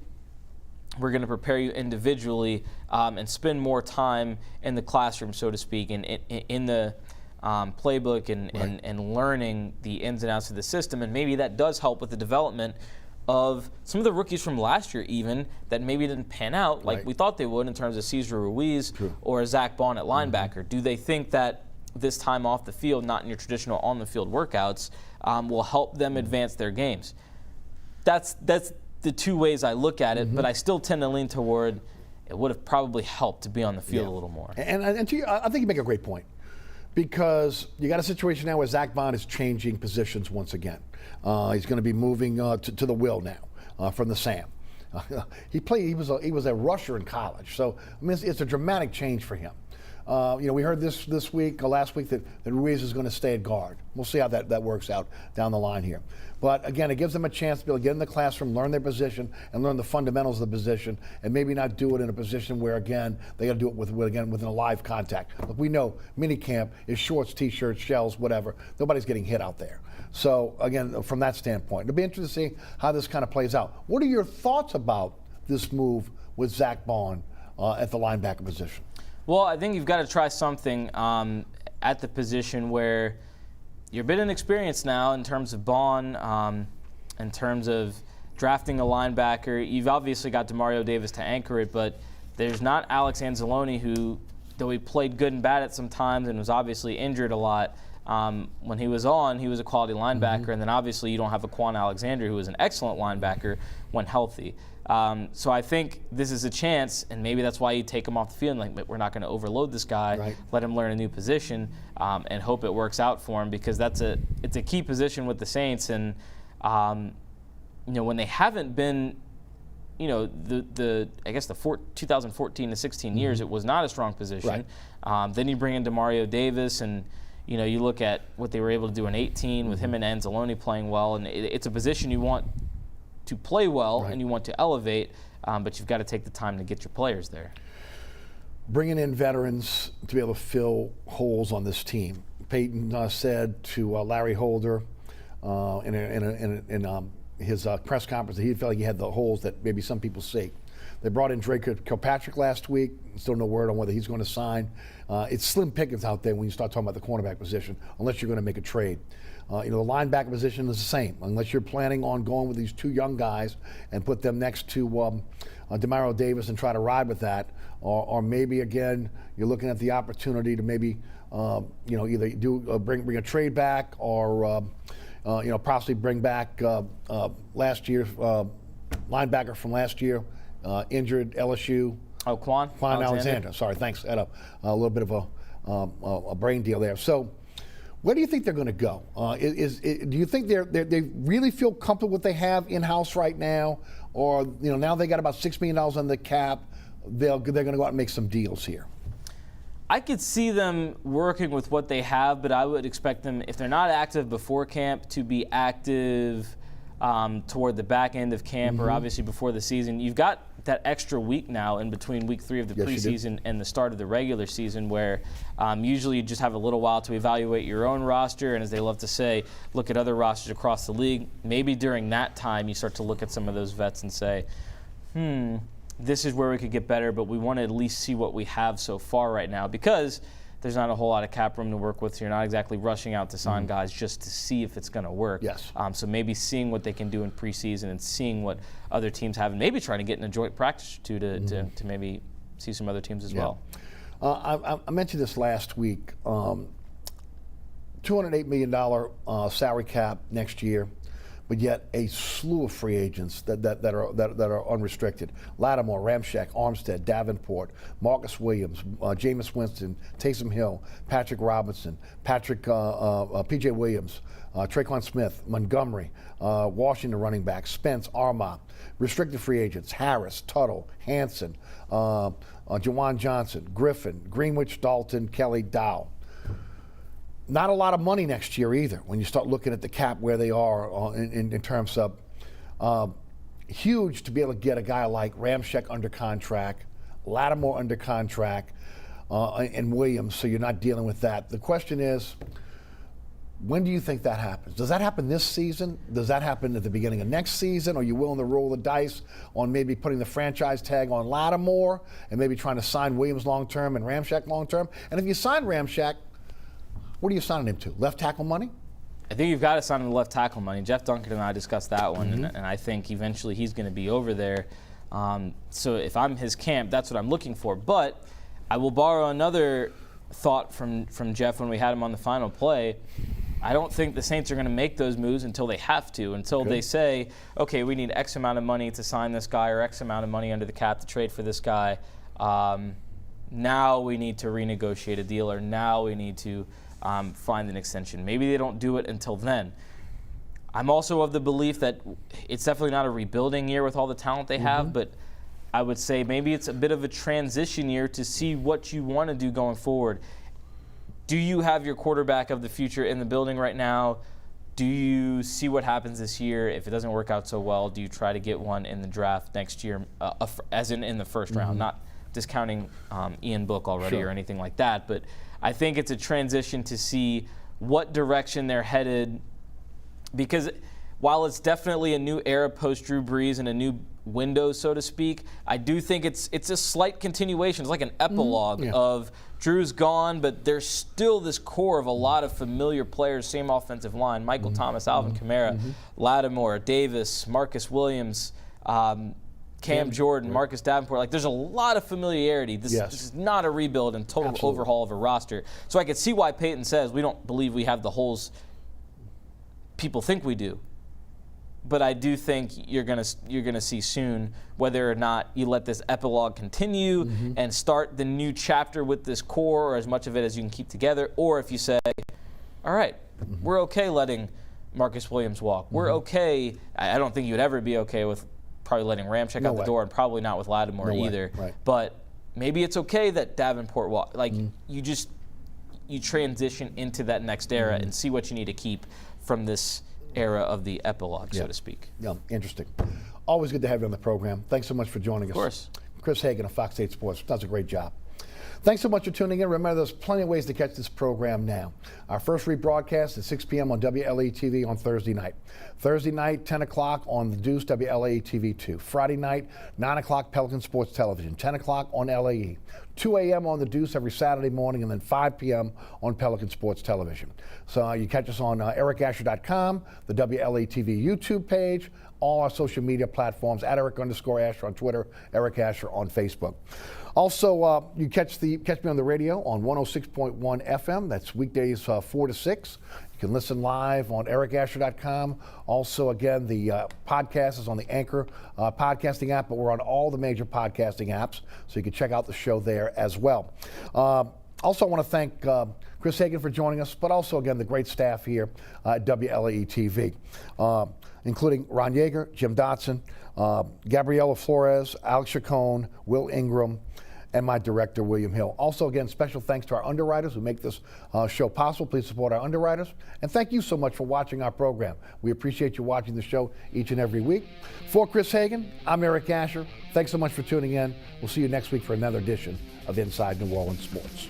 we're going to prepare you individually and spend more time in the classroom, so to speak, and in the playbook and learning the ins and outs of the system. And maybe that does help with the development of some of the rookies from last year even that maybe didn't pan out like we thought they would in terms of Cesar Ruiz or Zach Bond at linebacker. Do they think that this time off the field, not in your traditional on-the-field workouts, will help them advance their games? That's the two ways I look at it, but I still tend to lean toward it would have probably helped to be on the field a little more. And to you, I think you make a great point, because you got a situation now where Zach Bond is changing positions once again. He's going to be moving to the will now from the Sam. He was a rusher in college, so I mean it's a dramatic change for him. We heard this week, last week, that Ruiz is going to stay at guard. We'll see how that works out down the line here. But again, it gives them a chance to be able to get in the classroom, learn their position, and learn the fundamentals of the position, and maybe not do it in a position where, again, they got to do it within a live contact. Look, we know minicamp is shorts, t-shirts, shells, whatever. Nobody's getting hit out there. So again, from that standpoint, it'll be interesting to see how this kind of plays out. What are your thoughts about this move with Zach Bond at the linebacker position? Well, I think you've got to try something at the position where you're a bit inexperienced now in terms of Bond, in terms of drafting a linebacker. You've obviously got Demario Davis to anchor it, but there's not Alex Anzalone, who, though he played good and bad at some times and was obviously injured a lot, when he was on, he was a quality linebacker. And then obviously you don't have a Quan Alexander, who was an excellent linebacker when healthy. So I think this is a chance, and maybe that's why you take him off the field. Like, we're not going to overload this guy, let him learn a new position, and hope it works out for him, because it's a key position with the Saints. And when they haven't been, I guess the 2014 to 16 years, it was not a strong position. Then you bring in Demario Davis, and you look at what they were able to do in 18 with him and Anzalone playing well, and it's a position you want to play well and you want to elevate, but you've got to take the time to get your players there. Bringing in veterans to be able to fill holes on this team. Peyton said to Larry Holder in his press conference that he felt like he had the holes that maybe some people see. They brought in Drake Kilpatrick last week. Still no word on whether he's going to sign. It's slim pickings out there when you start talking about the cornerback position, unless you're going to make a trade. The linebacker position is the same, unless you're planning on going with these two young guys and put them next to Demario Davis and try to ride with that, or maybe again you're looking at the opportunity to maybe either bring a trade back, or possibly bring back last year's linebacker from last year, injured LSU. Oh, Quan Alexander. Sorry, thanks. Had a little bit of a brain deal there. So, where do you think they're going to go? Do you think they really feel comfortable with what they have in house right now, or now they got about $6 million on the cap? They're going to go out and make some deals here. I could see them working with what they have, but I would expect them, if they're not active before camp, to be active toward the back end of camp, or obviously before the season. You've got that extra week now in between week 3 of the preseason and the start of the regular season, where usually you just have a little while to evaluate your own roster, and as they love to say, look at other rosters across the league. Maybe during that time you start to look at some of those vets and say, this is where we could get better, but we want to at least see what we have so far right now, because there's not a whole lot of cap room to work with, so you're not exactly rushing out to sign guys just to see if it's going to work. So maybe seeing what they can do in preseason and seeing what other teams have, and maybe trying to get in a joint practice or two to maybe see some other teams as well. I mentioned this last week. $208 million salary cap next year, but yet a slew of free agents that are unrestricted. Lattimore, Ramczyk, Armstead, Davenport, Marcus Williams, Jameis Winston, Taysom Hill, Patrick Robinson, P.J. Williams, Traquan Smith, Montgomery, Washington running back, Spence, Armah. Restricted free agents: Harris, Tuttle, Hanson, Jawan Johnson, Griffin, Greenwich, Dalton, Kelly, Dow. Not a lot of money next year either when you start looking at the cap where they are in terms of huge to be able to get a guy like Ramczyk under contract, Lattimore under contract, and Williams, so you're not dealing with that. The question is, when do you think that happens? Does that happen this season? Does that happen at the beginning of next season? Are you willing to roll the dice on maybe putting the franchise tag on Lattimore and maybe trying to sign Williams long-term and Ramczyk long-term? And if you sign Ramczyk, what are you signing him to? Left tackle money? I think you've got to sign him to left tackle money. Jeff Duncan and I discussed that one, and I think eventually he's going to be over there. So if I'm his camp, that's what I'm looking for. But I will borrow another thought from Jeff when we had him on the final play. I don't think the Saints are going to make those moves until they have to, until they say, okay, we need X amount of money to sign this guy or X amount of money under the cap to trade for this guy. Now we need to renegotiate a deal, or now we need to find an extension. Maybe they don't do it until then. I'm also of the belief that it's definitely not a rebuilding year with all the talent they have, but I would say maybe it's a bit of a transition year to see what you want to do going forward. Do you have your quarterback of the future in the building right now? Do you see what happens this year? If it doesn't work out so well, do you try to get one in the draft next year, as in the first round, not discounting Ian Book already or anything like that, but I think it's a transition to see what direction they're headed, because while it's definitely a new era post Drew Brees and a new window, so to speak, I do think it's a slight continuation. It's like an epilogue of Drew's gone, but there's still this core of a lot of familiar players, same offensive line, Michael Thomas, Alvin Kamara, Lattimore, Davis, Marcus Williams, Cam Jordan, Marcus Davenport. Like, there's a lot of familiarity. This is not a rebuild and total overhaul of a roster. So I could see why Peyton says we don't believe we have the holes people think we do. But I do think you're gonna see soon whether or not you let this epilogue continue and start the new chapter with this core, or as much of it as you can keep together, or if you say, all right, we're okay letting Marcus Williams walk. We're okay. I don't think you'd ever be okay with probably letting Ramczyk out the door, and probably not with Lattimore either. But maybe it's okay that Davenport walk. Like, you transition into that next era and see what you need to keep from this era of the epilogue, so to speak. Yeah, interesting. Always good to have you on the program. Thanks so much for joining us. Of course. Chris Hagan of Fox 8 Sports does a great job. Thanks so much for tuning in. Remember, there's plenty of ways to catch this program now. Our first rebroadcast is 6 p.m. on WLAE-TV on Thursday night. Thursday night, 10 o'clock on The Deuce, WLAE-TV 2. Friday night, 9 o'clock, Pelican Sports Television. 10 o'clock on LAE. 2 a.m. on The Deuce every Saturday morning, and then 5 p.m. on Pelican Sports Television. So you catch us on ericasher.com, the WLAE-TV YouTube page, all our social media platforms, at Eric_Asher on Twitter, Eric Asher on Facebook. Also, you catch me on the radio on 106.1 FM. That's weekdays 4 to 6. You can listen live on ericasher.com. Also, again, the podcast is on the Anchor podcasting app, but we're on all the major podcasting apps, so you can check out the show there as well. Also, I want to thank Chris Hagan for joining us, but also, again, the great staff here at WLAE-TV, including Ron Yeager, Jim Dotson, Gabriela Flores, Alex Chacon, Will Ingram, and my director, William Hill. Also, again, special thanks to our underwriters who make this show possible. Please support our underwriters. And thank you so much for watching our program. We appreciate you watching the show each and every week. For Chris Hagan, I'm Eric Asher. Thanks so much for tuning in. We'll see you next week for another edition of Inside New Orleans Sports.